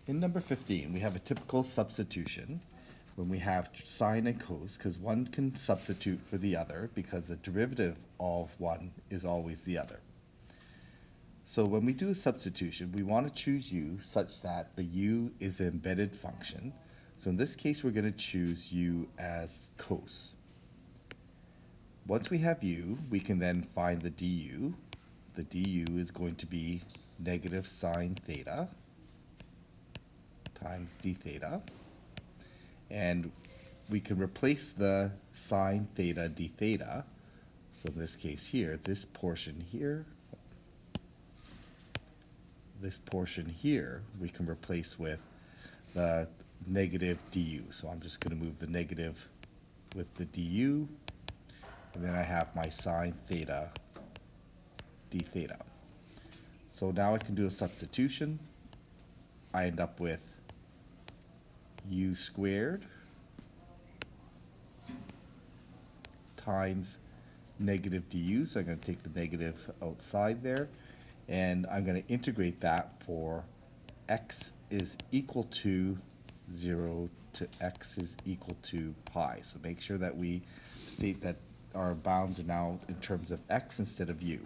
In number 15, we have a typical substitution when we have sine and cos, because one can substitute for the other because the derivative of one is always the other. So when we do a substitution, we want to choose u such that the u is an embedded function. So in this case, we're going to choose u as cos. Once we have u, we can then find the du. The du is going to be negative sine theta times d theta. And we can replace the sine theta d theta. So in this case here, this portion here, we can replace with the negative du. So I'm just going to move the negative with the du, and then I have my sine theta d theta. So now I can do a substitution. I end up with u squared times negative du. So I'm going to take the negative outside there, and I'm going to integrate that for x is equal to 0 to x is equal to pi. So make sure that we state that our bounds are now in terms of x instead of u.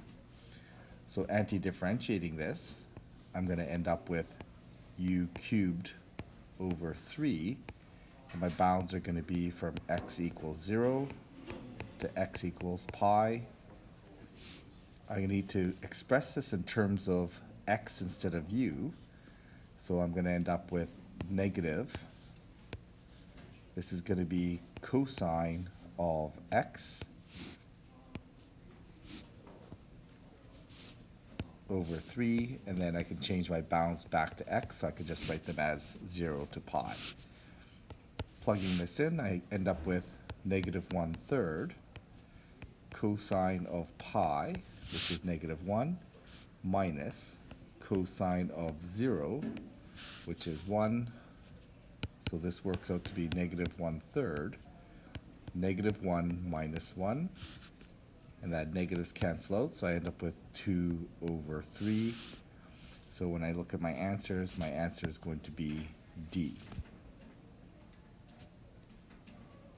So anti-differentiating this, I'm going to end up with u cubed over 3, and my bounds are going to be from x equals 0 to x equals pi. I need to express this in terms of x instead of u, so I'm going to end up with negative. This is going to be cosine of x over 3, and then I can change my bounds back to x, so I can just write them as 0 to pi. Plugging this in, I end up with negative 1/3 cosine of pi, which is negative 1, minus cosine of 0, which is 1. So this works out to be negative 1/3, negative 1 minus 1, and that negatives cancel out, so I end up with 2 over 3. So when I look at my answer is going to be D.